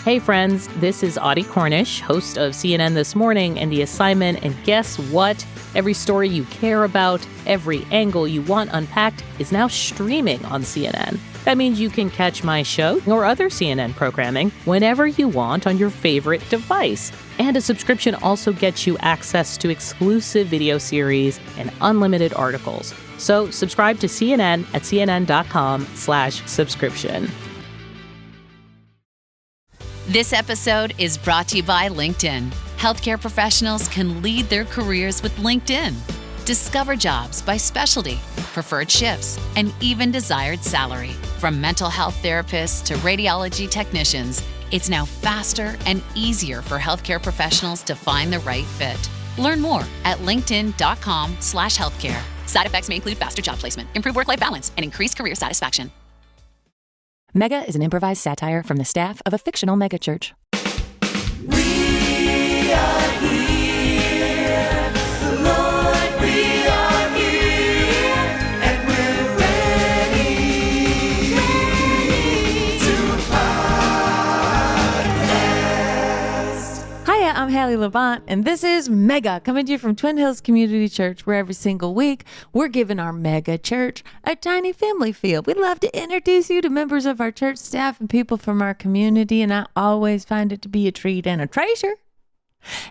Hey friends, this is Audie Cornish, host of CNN This Morning and The Assignment, and guess what? Every story you care about, every angle you want unpacked is now streaming on CNN. That means you can catch my show or other CNN programming whenever you want on your favorite device. And a subscription also gets you access to exclusive video series and unlimited articles. So subscribe to CNN at cnn.com/subscription. This episode is brought to you by LinkedIn. Healthcare professionals can lead their careers with LinkedIn. Discover jobs by specialty, preferred shifts, and even desired salary. From mental health therapists to radiology technicians, it's now faster and easier for healthcare professionals to find the right fit. Learn more at linkedin.com/healthcare. Side effects may include faster job placement, improved work-life balance, and increased career satisfaction. Mega is an improvised satire from the staff of a fictional megachurch. We are here, Lord, we are here, and we're ready to podcast. Hiya, I'm Halle Levant, and this is Mega, coming to you from Twin Hills Community Church, where every single week we're giving our mega church a tiny family feel. We'd love to introduce you to members of our church staff and people from our community, and I always find it to be a treat and a treasure.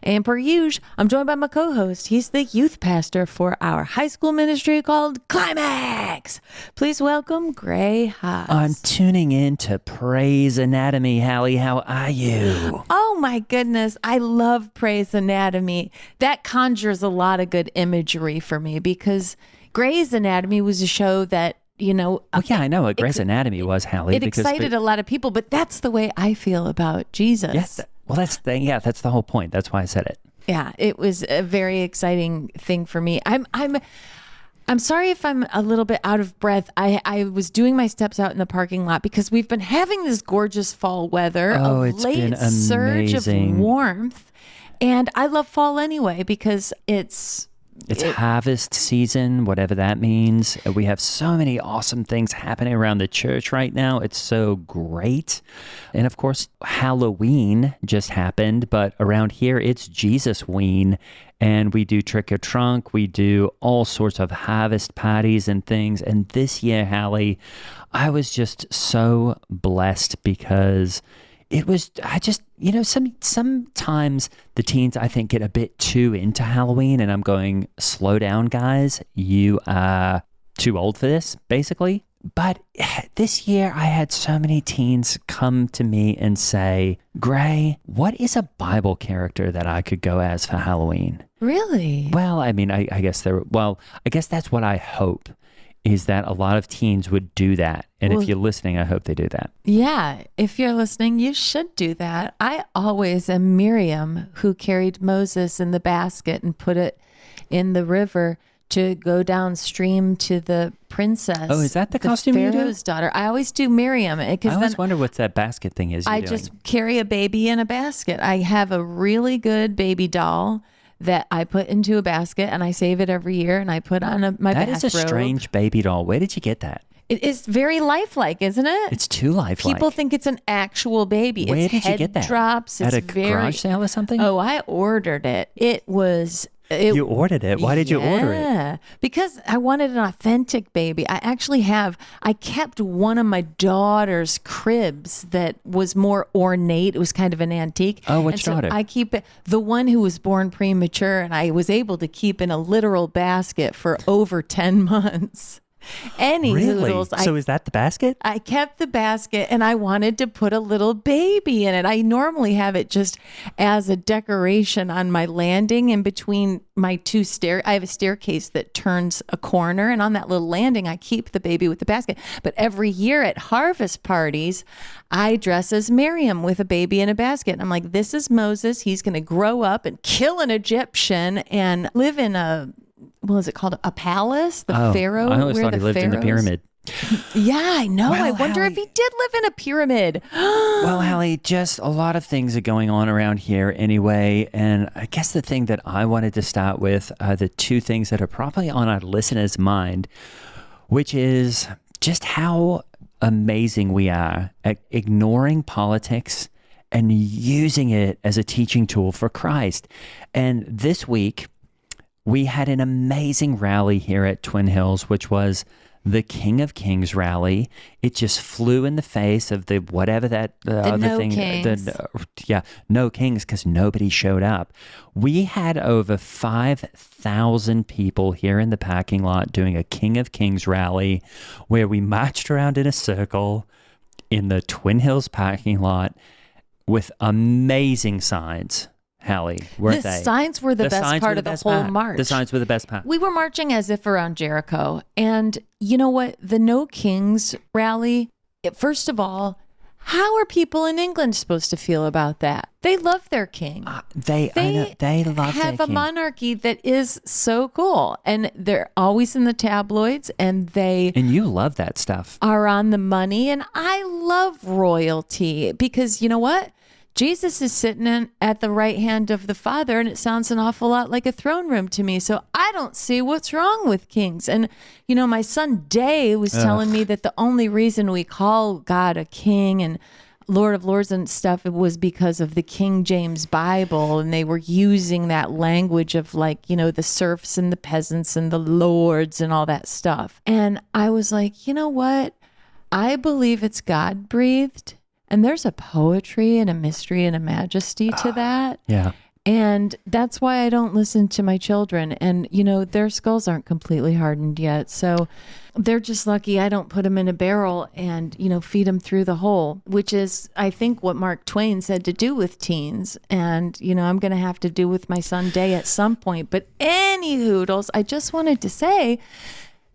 And per usual, I'm joined by my co-host. He's the youth pastor for our high school ministry called Climax. Please welcome Gray Haas. I'm tuning in to Praise Anatomy. Halle, how are you? Oh my goodness, I love Praise Anatomy. That conjures a lot of good imagery for me because Grey's Anatomy was a show that, you know... Oh yeah, I know what Grey's Anatomy was, Halle. It excited a lot of people, but that's the way I feel about Jesus. Yes. Well, that's the whole point. That's why I said it. Yeah, it was a very exciting thing for me. I'm sorry if I'm a little bit out of breath. I was doing my steps out in the parking lot because we've been having this gorgeous fall weather, Oh, a it's late been surge of amazing. warmth. And I love fall anyway because it's harvest season, whatever that means. We have so many awesome things happening around the church right now. It's so great. And of course, Halloween just happened, but around here it's Jesus-ween. And we do trick or trunk. We do all sorts of harvest parties and things. And this year, Halle, I was just so blessed because it was, sometimes the teens, I think, get a bit too into Halloween, and I'm going, slow down, guys. You are too old for this, basically. But this year, I had so many teens come to me and say, Gray, what is a Bible character that I could go as for Halloween? really... Well, I mean, I guess that's what I hope, is that a lot of teens would do that. And if you're listening, I hope they do that. Yeah, if you're listening, you should do that. I always am Miriam, who carried Moses in the basket and put it in the river to go downstream to the princess. Oh, is that the costume you do? Pharaoh's daughter. I always do Miriam. I always wonder what that basket thing is. I just carry a baby in a basket. I have a really good baby doll that I put into a basket, and I save it every year, and I put on my bathrobe. That is a strange baby doll. Where did you get that? It is very lifelike, isn't it? It's too lifelike. People think it's an actual baby. Where Its did you head get that? drops. At It's a garage sale or something? Oh, I ordered it. You ordered it? Why did you order it? Yeah, because I wanted an authentic baby. I kept one of my daughter's cribs that was more ornate. It was kind of an antique. Oh, which and daughter? So I keep it, the one who was born premature, and I was able to keep in a literal basket for over 10 months. Really? So is that the basket? I kept the basket, and I wanted to put a little baby in it. I normally have it just as a decoration on my landing in between my two I have a staircase that turns a corner, and on that little landing, I keep the baby with the basket. But every year at harvest parties, I dress as Miriam with a baby in a basket. And I'm like, this is Moses. He's going to grow up and kill an Egyptian and live in what is it called? A palace? The Pharaoh? I always thought he lived in the pyramid. Yeah, I know. Well, I wonder if he did live in a pyramid. Well, Halle, just a lot of things are going on around here anyway. And I guess the thing that I wanted to start with are the two things that are probably on our listeners' mind, which is just how amazing we are at ignoring politics and using it as a teaching tool for Christ. And this week, we had an amazing rally here at Twin Hills, which was the King of Kings rally. It just flew in the face of the whatever that other no thing. kings. No kings, because nobody showed up. We had over 5,000 people here in the parking lot doing a King of Kings rally, where we marched around in a circle in the Twin Hills parking lot with amazing signs. Hallie, weren't The they? signs were the best part of the whole march. The signs were the best part. We were marching as if around Jericho. And you know what? The No Kings rally, first of all, how are people in England supposed to feel about that? They love their king. They love have their a king. monarchy that is so cool. And they're always in the tabloids, and they And you love that stuff. are on the money. And I love royalty because you know what? Jesus is sitting at the right hand of the Father, and it sounds an awful lot like a throne room to me. So I don't see what's wrong with kings. And, you know, my son Day was telling me that the only reason we call God a king and Lord of Lords and stuff, it was because of the King James Bible. And they were using that language of like, you know, the serfs and the peasants and the lords and all that stuff. And I was like, you know what? I believe it's God breathed. And there's a poetry and a mystery and a majesty to that. Yeah. And that's why I don't listen to my children. And, you know, their skulls aren't completely hardened yet. So they're just lucky I don't put them in a barrel and, you know, feed them through the hole, which is, I think, what Mark Twain said to do with teens. And, you know, I'm going to have to do with my son Day at some point. But any hoodles, I just wanted to say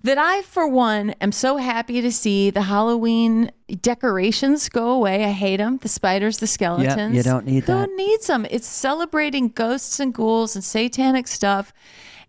that I, for one, am so happy to see the Halloween decorations go away. I hate them. The spiders, the skeletons. you don't need that. Who needs them? It's celebrating ghosts and ghouls and satanic stuff.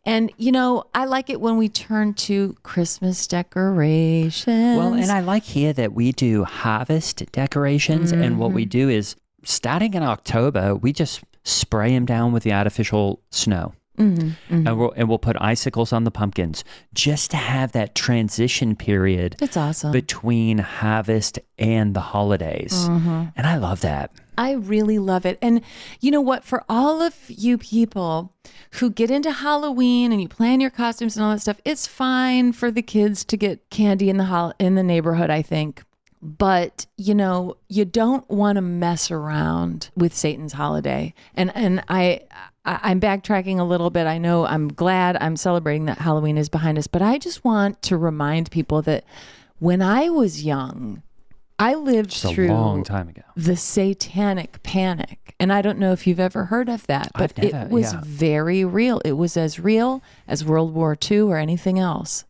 And, you know, I like it when we turn to Christmas decorations. Well, and I like here that we do harvest decorations. And what we do is, starting in October, we just spray them down with the artificial snow. And we'll put icicles on the pumpkins just to have that transition period. It's awesome. Between harvest and the holidays. And I love that. I really love it. And you know what? For all of you people who get into Halloween and you plan your costumes and all that stuff, it's fine for the kids to get candy in the neighborhood, I think. But, you know, you don't want to mess around with Satan's holiday. And I'm backtracking a little bit. I know I'm glad I'm celebrating that Halloween is behind us, but I just want to remind people that when I was young, I lived Just through a long time ago. the Satanic Panic. And I don't know if you've ever heard of that, but I've never, it was very real. It was as real as World War II or anything else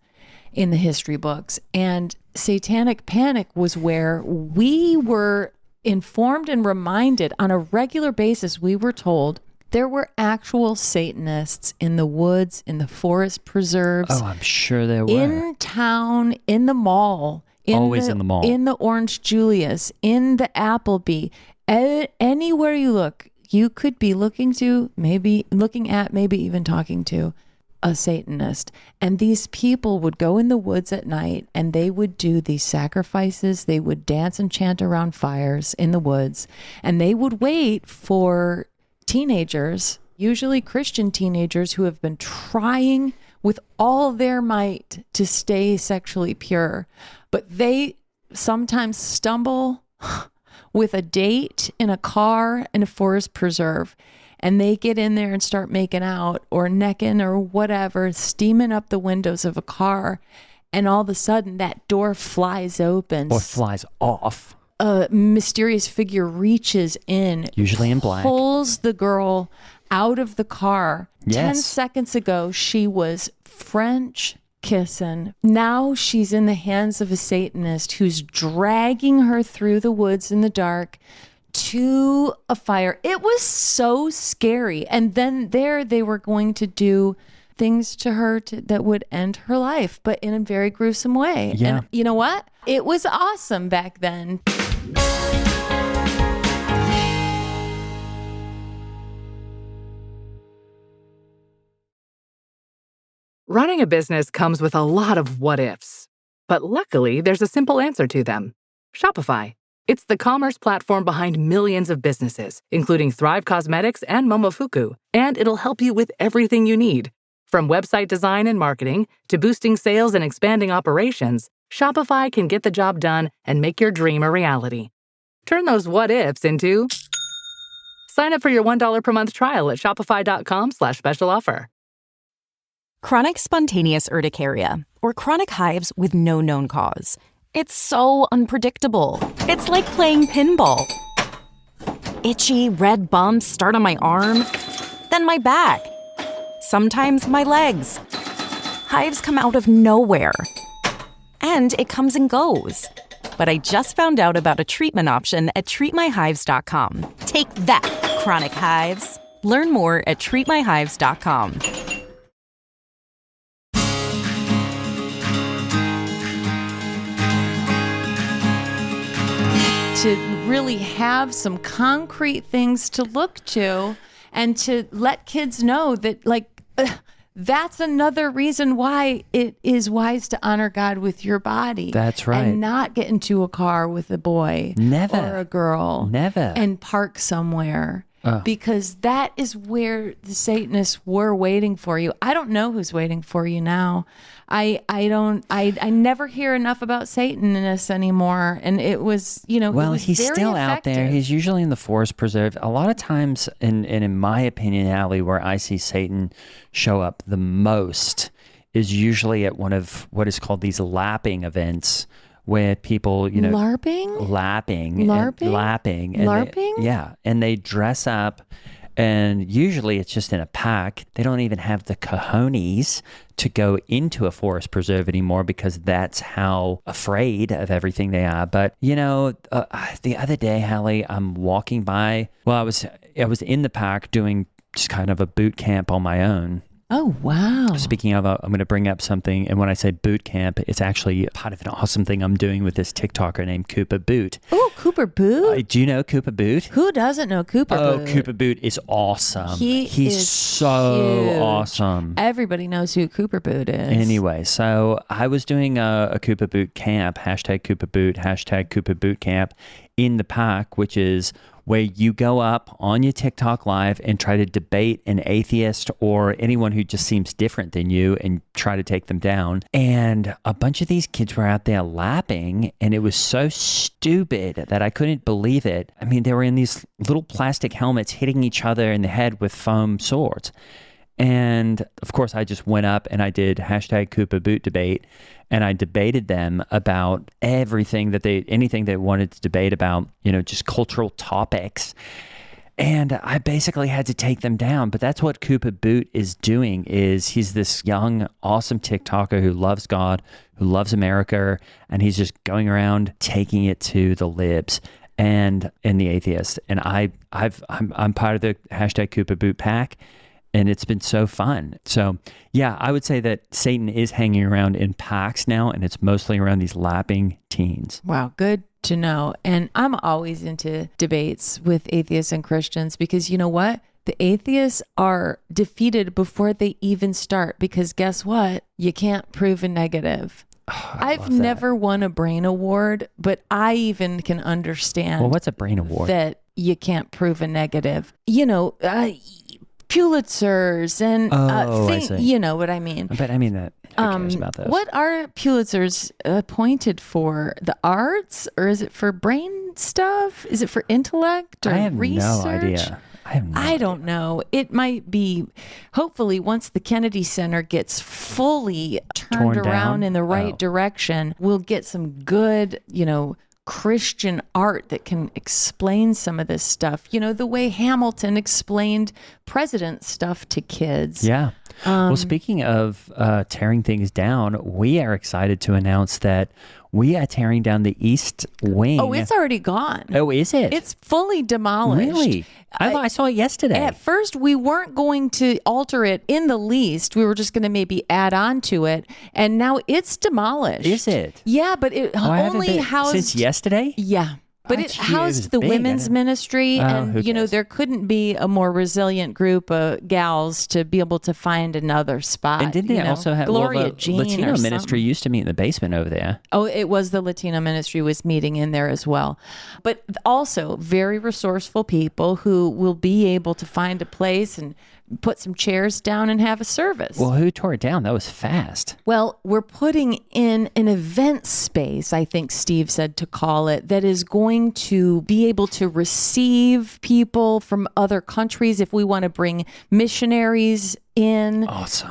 in the history books. And Satanic Panic was where we were informed and reminded on a regular basis. We were told there were actual Satanists in the woods, in the forest preserves. Oh, I'm sure there were. In town, in the mall. Always in the mall. In the Orange Julius, in the Applebee. Anywhere you look, you could be looking at, maybe even talking to a Satanist. And these people would go in the woods at night and they would do these sacrifices. They would dance and chant around fires in the woods. And they would wait for teenagers, usually Christian teenagers, who have been trying with all their might to stay sexually pure. But they sometimes stumble with a date in a car in a forest preserve. And they get in there and start making out or necking or whatever, steaming up the windows of a car. And all of a sudden that door flies open. Or flies off. A mysterious figure reaches in. Usually in black. Pulls the girl out of the car. Yes. 10 seconds ago, she was French kissing. Now she's in the hands of a Satanist who's dragging her through the woods in the dark to a fire. It was so scary. And then they were going to do things to her that would end her life, but in a very gruesome way. Yeah. And you know what? It was awesome back then. Running a business comes with a lot of what ifs, but luckily there's a simple answer to them: Shopify. It's the commerce platform behind millions of businesses, including Thrive Cosmetics and Momofuku, and it'll help you with everything you need. From website design and marketing to boosting sales and expanding operations, Shopify can get the job done and make your dream a reality. Turn those what-ifs into... Sign up for your $1 per month trial at shopify.com/special offer. Chronic spontaneous urticaria, or chronic hives with no known cause. It's so unpredictable. It's like playing pinball. Itchy, red bumps start on my arm, then my back. Sometimes my legs. Hives come out of nowhere. And it comes and goes. But I just found out about a treatment option at treatmyhives.com. Take that, chronic hives. Learn more at treatmyhives.com. To really have some concrete things to look to and to let kids know that, like, that's another reason why it is wise to honor God with your body. That's right. And not get into a car with a boy Never. or a girl. Never. And park somewhere. Because that is where the Satanists were waiting for you. I don't know who's waiting for you now. I never hear enough about Satanists anymore. And it was, Well, it was he's very still out there. effective. He's usually in the forest preserve. A lot of times, and in my opinion, Allie, where I see Satan show up the most is usually at one of what is called these lapping events, where people, LARPing? lapping, LARPing? and lapping, and LARPing? and they dress up, and usually it's just in a pack. They don't even have the cojones to go into a forest preserve anymore because that's how afraid of everything they are. But the other day, Halle, I'm walking by. Well, I was in the park doing just kind of a boot camp on my own. Oh, wow. Speaking of, I'm going to bring up something. And when I say boot camp, it's actually part of an awesome thing I'm doing with this TikToker named Cooper Boot. Oh, Cooper Boot? Do you know Cooper Boot? Who doesn't know Cooper Boot? Oh, Cooper Boot is awesome. He's is so huge. awesome. Everybody knows who Cooper Boot is. Anyway, so I was doing a Cooper Boot camp, hashtag Cooper Boot, hashtag Cooper Boot camp in the park, which is where you go up on your TikTok live and try to debate an atheist or anyone who just seems different than you and try to take them down. And a bunch of these kids were out there lapping, and it was so stupid that I couldn't believe it. I mean, they were in these little plastic helmets hitting each other in the head with foam swords. And of course, I just went up and I did hashtag Cooper Boot debate, and I debated them about anything they wanted to debate about, just cultural topics. And I basically had to take them down. But that's what Cooper Boot is doing. He's this young, awesome TikToker who loves God, who loves America, and he's just going around taking it to the libs and the atheists. And I'm part of the hashtag Cooper Boot pack. And it's been so fun. So, yeah, I would say that Satan is hanging around in packs now, and it's mostly around these lapping teens. Wow, good to know. And I'm always into debates with atheists and Christians because you know what? The atheists are defeated before they even start because guess what? You can't prove a negative. I've never won a brain award, but I even can understand. Well, what's a brain award? That you can't prove a negative. Pulitzers and I see. you know what I mean. But I mean that. Who cares about those? What are Pulitzers appointed for? The arts, or is it for brain stuff? Is it for intellect or I have research? no idea. I don't know. It might be. Hopefully, once the Kennedy Center gets fully turned around in the right direction, we'll get some good, Christian art that can explain some of this stuff. The way Hamilton explained president stuff to kids. Yeah. Well, speaking of tearing things down, we are excited to announce that we are tearing down the East Wing. Oh, it's already gone. Oh, is it? It's fully demolished. Really? I saw it yesterday. At first, we weren't going to alter it in the least. We were just going to maybe add on to it. And now it's demolished. Is it? Yeah, but it only housed... Since yesterday? Yeah. But it housed the women's ministry, and there couldn't be a more resilient group of gals to be able to find another spot. And didn't they also have Gloria Jean Latino or ministry something. used to meet in the basement over there? Oh, it was the Latino ministry was meeting in there as well. But also very resourceful people who will be able to find a place and put some chairs down and have a service. Well, who tore it down? That was fast. Well, we're putting in an event space, I think Steve said to call it, that is going to be able to receive people from other countries. If we want to bring missionaries in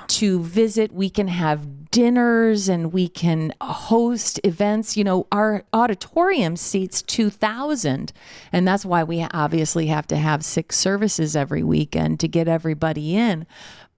to visit, we can have dinners and we can host events. Our auditorium seats 2,000, and that's why we obviously have to have 6 services every weekend to get everybody in.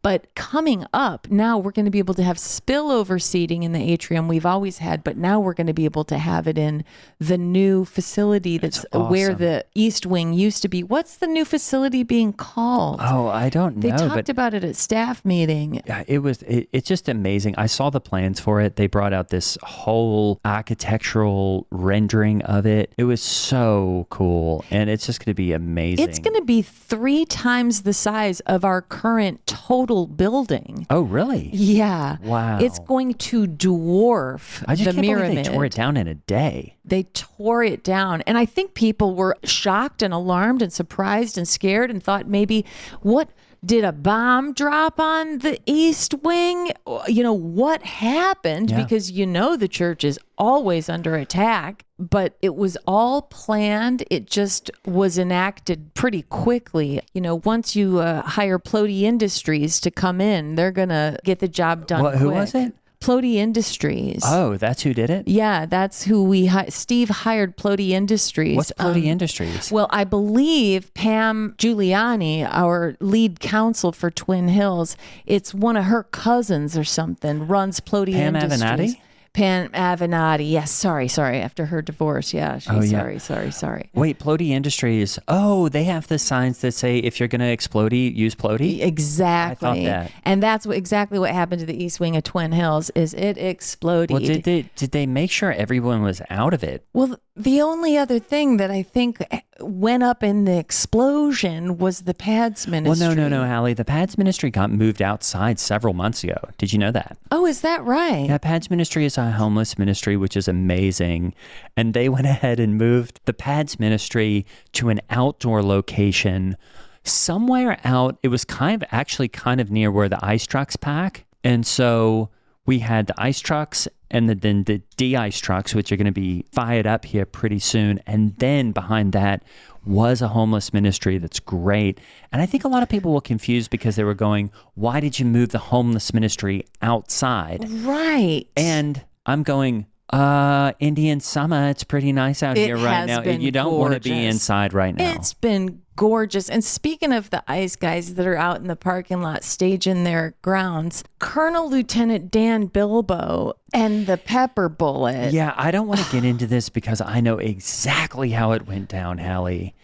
But coming up, now we're going to be able to have spillover seating in the atrium we've always had, but now we're going to be able to have it in the new facility that's where the East Wing used to be. What's the new facility being called? Oh, I don't know. They talked about it at staff meeting. Yeah, it's just amazing. I saw the plans for it. They brought out this whole architectural rendering of it. It was so cool, and it's just going to be amazing. It's going to be 3 times the size of our current total building. Oh, really? Yeah. Wow. It's going to dwarf I just the can't pyramid. believe they tore it down in a day. They tore it down. And I think people were shocked and alarmed and surprised and scared and thought maybe, what, did a bomb drop on the East Wing? What happened? Yeah. Because the church is always under attack, but it was all planned. It just was enacted pretty quickly. Once you hire Plody Industries to come in, they're going to get the job done quick. Who was it? Plody Industries. Oh, that's who did it? Yeah, that's who Steve hired Plody Industries. What's Plody Industries? Well, I believe Pam Giuliani, our lead counsel for Twin Hills, it's one of her cousins or something, runs Plody Pam Industries. Avenatti? Pam Avenatti. Yes, sorry. After her divorce. Yeah, sorry. Wait, Plody Industries. Oh, they have the signs that say if you're going to explodey, use Plody? Exactly. I thought that. And that's exactly what happened to the East Wing of Twin Hills is it exploded. Well, did they make sure everyone was out of it? Well, the only other thing that I think went up in the explosion was the PADS ministry. Well, no, Hallie. The PADS ministry got moved outside several months ago. Did you know that? Oh, is that right? Yeah, PADS ministry is a homeless ministry, which is amazing. And they went ahead and moved the PADS ministry to an outdoor location somewhere out. It was kind of near where the ice trucks pack. And so we had the ice trucks and then the de-ice trucks, which are going to be fired up here pretty soon. And then behind that was a homeless ministry that's great. And I think a lot of people were confused because they were going, why did you move the homeless ministry outside? Right. And I'm going, Indian summer, it's pretty nice out here right now. You don't want to be inside right now. It's been gorgeous. And speaking of the ice guys that are out in the parking lot staging their grounds, Colonel Lieutenant Dan Bilbo and the pepper bullet. Yeah, I don't want to get into this because I know exactly how it went down, Hallie.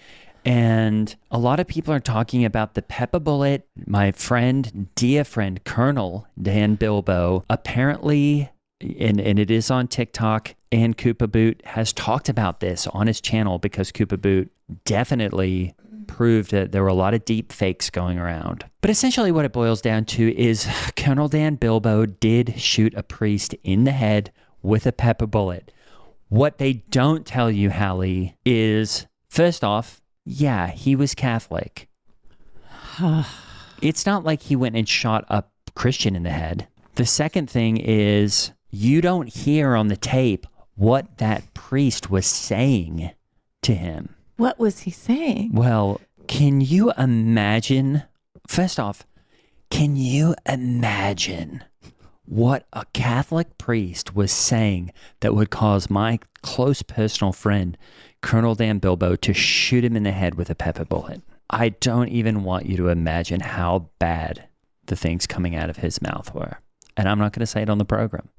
And a lot of people are talking about the pepper bullet. My dear friend, Colonel Dan Bilbo, apparently, and it is on TikTok, and Koopa Boot has talked about this on his channel because Koopa Boot definitely proved that there were a lot of deep fakes going around. But essentially what it boils down to is Colonel Dan Bilbo did shoot a priest in the head with a pepper bullet. What they don't tell you, Hallie, is first off, yeah, he was Catholic. It's not like he went and shot a Christian in the head. The second thing is you don't hear on the tape what that priest was saying to him. What was he saying? Well, can you imagine? First off, can you imagine what a Catholic priest was saying that would cause my close personal friend, Colonel Dan Bilbo, to shoot him in the head with a pepper bullet? I don't even want you to imagine how bad the things coming out of his mouth were. And I'm not going to say it on the program.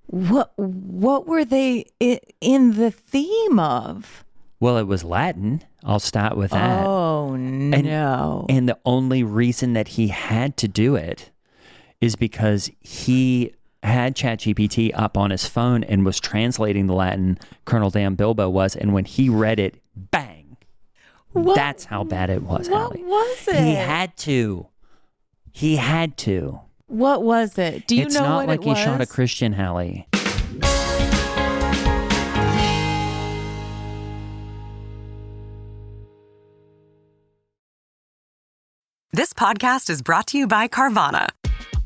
What were they in the theme of? Well, it was Latin. I'll start with that. Oh, no. And the only reason that he had to do it is because he had ChatGPT up on his phone and was translating the Latin, Colonel Dan Bilbo was, and when he read it, bang. That's how bad it was, Hallie. What was it? He had to. What was it? Do you know what it was? It's not like he shot a Christian, Hallie. This podcast is brought to you by Carvana.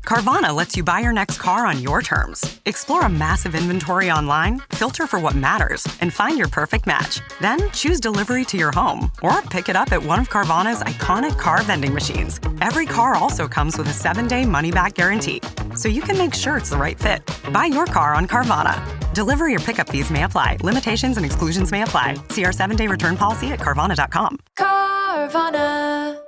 Carvana lets you buy your next car on your terms. Explore a massive inventory online, filter for what matters, and find your perfect match. Then choose delivery to your home or pick it up at one of Carvana's iconic car vending machines. Every car also comes with a 7-day money-back guarantee, so you can make sure it's the right fit. Buy your car on Carvana. Delivery or pickup fees may apply. Limitations and exclusions may apply. See our 7-day return policy at Carvana.com. Carvana.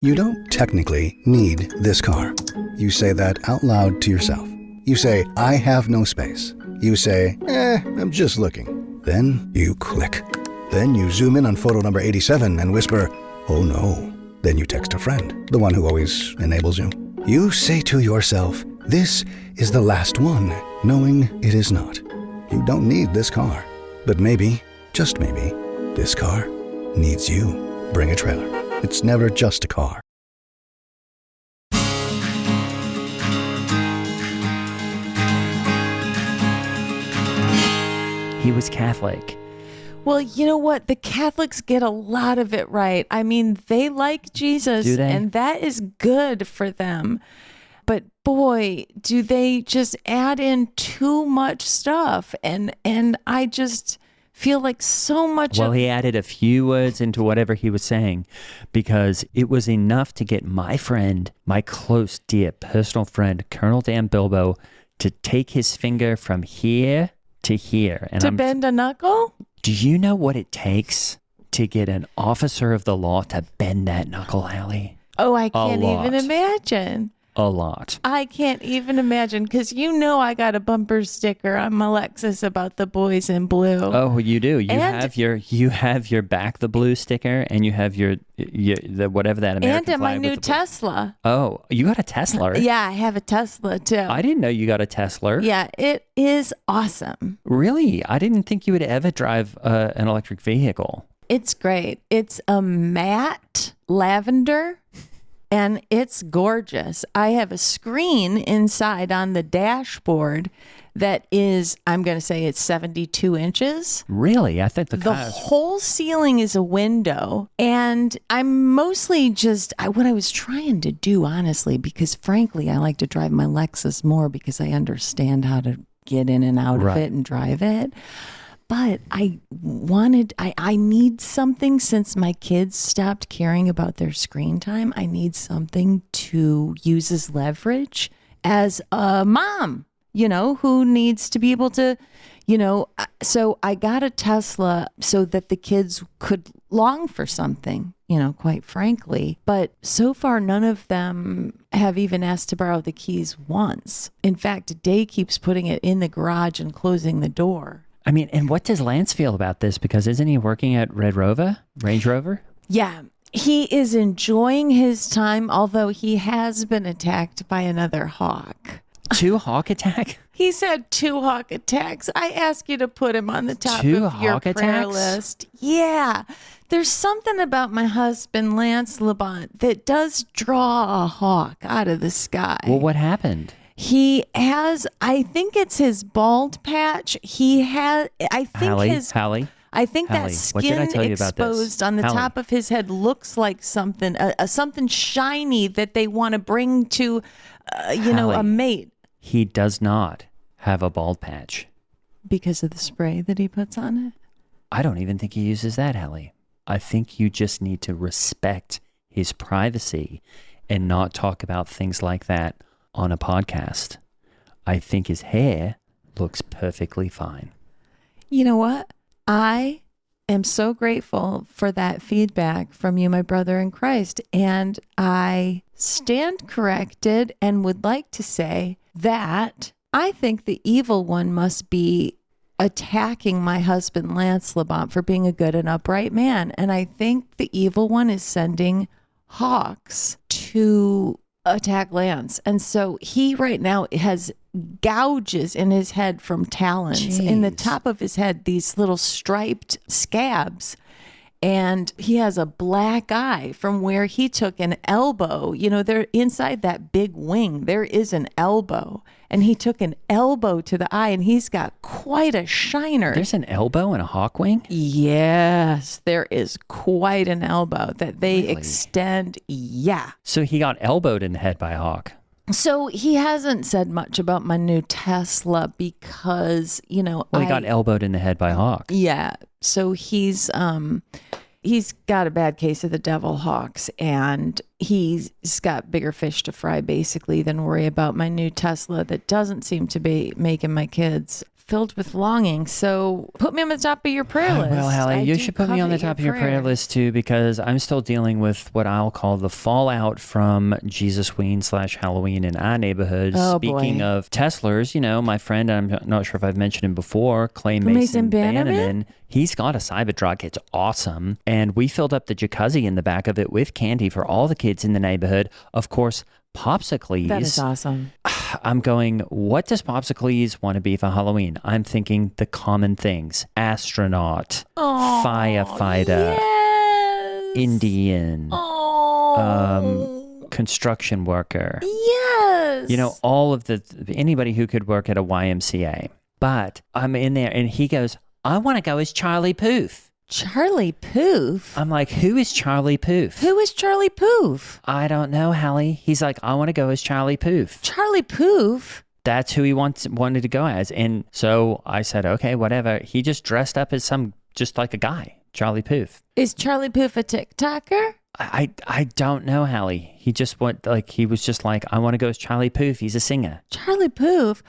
You don't technically need this car. You say that out loud to yourself. You say, I have no space. You say, I'm just looking. Then you click. Then you zoom in on photo number 87 and whisper, oh no. Then you text a friend, the one who always enables you. You say to yourself, this is the last one, knowing it is not. You don't need this car. But maybe, just maybe, this car needs you. Bring a trailer. It's never just a car. He was Catholic. Well, you know what? The Catholics get a lot of it right. I mean, they like Jesus, Do they? and that is good for them. But boy, do they just add in too much stuff. And I just feel like so much Well, he added a few words into whatever he was saying because it was enough to get my friend, my close, dear, personal friend, Colonel Dan Bilbo, to take his finger from here to here. And to bend a knuckle? Do you know what it takes to get an officer of the law to bend that knuckle, Hallie? Oh, I can't lot. even imagine. A lot. I can't even imagine because you know I got a bumper sticker on my Lexus about the boys in blue. Oh, you do. You And- have your back the blue sticker, and you have your the whatever that American and in my flag new with the blue- Tesla. Oh, you got a Tesla? Yeah, I have a Tesla too. I didn't know you got a Tesla. Yeah, it is awesome. Really? I didn't think you would ever drive an electric vehicle. It's great. It's a matte lavender and it's gorgeous. I have a screen inside on the dashboard that is, I'm going to say it's 72 inches. Really? I think the The cars. whole ceiling is a window. And I'm mostly just, what I was trying to do, honestly, because frankly, I like to drive my Lexus more because I understand how to get in and out of Right. it and drive it. But I need something since my kids stopped caring about their screen time. I need something to use as leverage as a mom, who needs to be able to, so I got a Tesla so that the kids could long for something, quite frankly. But so far, none of them have even asked to borrow the keys once. In fact, Day keeps putting it in the garage and closing the door. I mean, and what does Lance feel about this? Because isn't he working at Range Rover? Yeah, he is enjoying his time, although he has been attacked by another hawk. 2 hawk attack? He's had 2 hawk attacks. I ask you to put him on the top 2 of your hawk prayer attacks? list. Yeah. There's something about my husband, Lance Labont, that does draw a hawk out of the sky. Well, what happened? He has, I think it's his bald patch. He has, I think Hallie, I think that Hallie, what did I skin tell you about this? exposed on the Hallie. top of his head looks like something, something shiny that they want to bring to, a Hallie. mate. He does not have a bald patch. Because of the spray that he puts on it? I don't even think he uses that, Hallie. I think you just need to respect his privacy and not talk about things like that on a podcast. I think his hair looks perfectly fine. You know what? I am so grateful for that feedback from you, my brother in Christ. And I stand corrected and would like to say that I think the evil one must be attacking my husband, Lance Labont, for being a good and upright man. And I think the evil one is sending hawks to attack Lance. And so he right now has gouges in his head from talons. In the Jeez. top of his head, these little striped scabs. And he has a black eye from where he took an elbow. You know, they're inside that big wing. There is an elbow. And he took an elbow to the eye, and he's got quite a shiner. There's an elbow and a hawk wing? Yes, there is quite an elbow that they Really? extend. Yeah. So he got elbowed in the head by a hawk. So he hasn't said much about my new Tesla because, you know, Well, he got elbowed in the head by a hawk. Yeah. So he's got a bad case of the devil hawks, and he's got bigger fish to fry basically than worry about my new Tesla that doesn't seem to be making my kids filled with longing. So put me on the top of your prayer list. Well, Hallie, you do should put me on the covet top of your prayer list too, because I'm still dealing with what I'll call the fallout from Jesus Ween / Halloween in our neighborhood. Oh, Speaking boy. of Teslers, you know, my friend, I'm not sure if I've mentioned him before, Clay Mason Mason Bannerman? Bannerman. He's got a Cybertruck. It's awesome. And we filled up the jacuzzi in the back of it with candy for all the kids in the neighborhood. Of course, Popsicles. That is awesome. I'm going, what does Popsicles want to be for Halloween? I'm thinking the common things. Astronaut, firefighter, Yes. Indian, Oh. construction worker. Yes. You know, all of anybody who could work at a YMCA. But I'm in there and he goes, I want to go as Charlie Puth. Charlie Puth? I'm like, who is Charlie Puth? Who is Charlie Puth? I don't know, Hallie. He's like, I want to go as Charlie Puth. Charlie Puth? That's who he wanted to go as. And so I said, okay, whatever. He just dressed up as just like a guy, Charlie Puth. Is Charlie Puth a TikToker? I don't know, Hallie. He was just like, I want to go as Charlie Puth. He's a singer. Charlie Puth?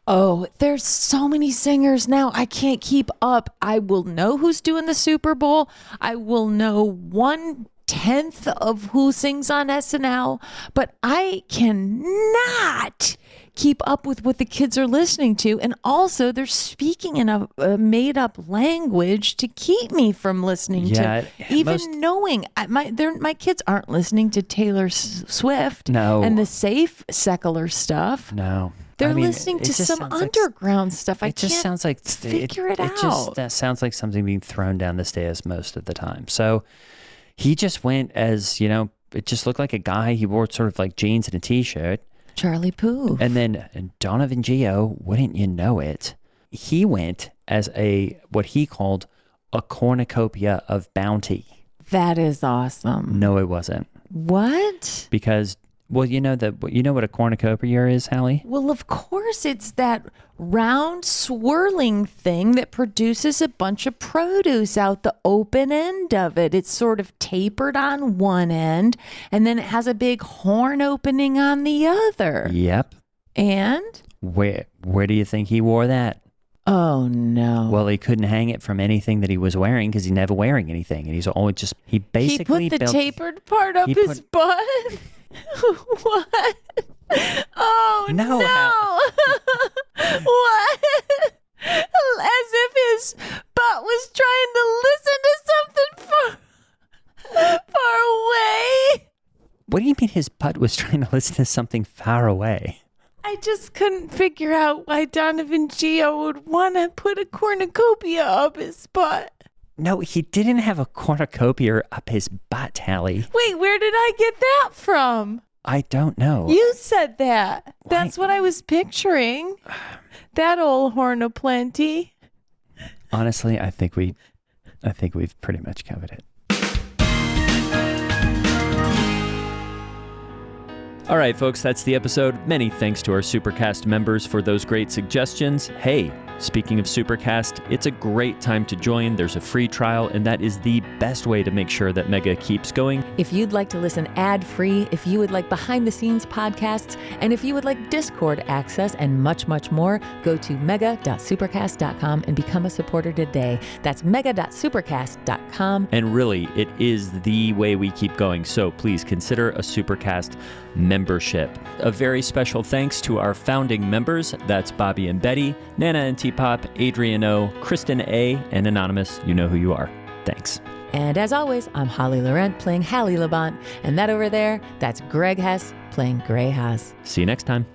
Oh, there's so many singers now. I can't keep up. I will know who's doing the Super Bowl. I will know 1/10 of who sings on SNL, but I cannot keep up with what the kids are listening to. And also, they're speaking in a made-up language to keep me from listening to, even knowing my kids aren't listening to Taylor Swift No. and the safe secular stuff. No. They're I mean, listening it to just some sounds like- underground stuff. I It just can't sounds like figure it It out. just sounds like something being thrown down the stairs most of the time. So he just went as, you know, it just looked like a guy. He wore sort of like jeans and a t-shirt. Charlie Puth. And then Donovan Geo, wouldn't you know it? He went as what he called a cornucopia of bounty. That is awesome. No, it wasn't. What? Because, well, you know what a cornucopia is, Hallie? Well, of course, it's that round swirling thing that produces a bunch of produce out the open end of it. It's sort of tapered on one end, and then it has a big horn opening on the other. Yep. And? Where do you think he wore that? Oh, no. Well, he couldn't hang it from anything that he was wearing because he's never wearing anything. And he's always he basically He put the built, tapered part up his butt? What? Oh, No, What? As if his butt was trying to listen to something far away. What do you mean his butt was trying to listen to something far away? I just couldn't figure out why Donovan Geo would want to put a cornucopia up his butt. No, he didn't have a cornucopia up his butt, Hallie. Wait, where did I get that from? I don't know. You said that. That's what I was picturing. That old horn of plenty. Honestly, I think we've pretty much covered it. All right, folks, that's the episode. Many thanks to our Supercast members for those great suggestions. Hey, speaking of Supercast, it's a great time to join. There's a free trial, and that is the best way to make sure that Mega keeps going. If you'd like to listen ad-free, if you would like behind-the-scenes podcasts, and if you would like Discord access and much, much more, go to mega.supercast.com and become a supporter today. That's mega.supercast.com. And really, it is the way we keep going, so please consider a Supercast membership. A very special thanks to our founding members. That's Bobby and Betty, Nana and T-Pop, Adrian O, Kristen A, and Anonymous. You know who you are. Thanks. And as always, I'm Holly Laurent playing Hallie Labont, and that over there, that's Greg Hess playing Gray Haas. See you next time.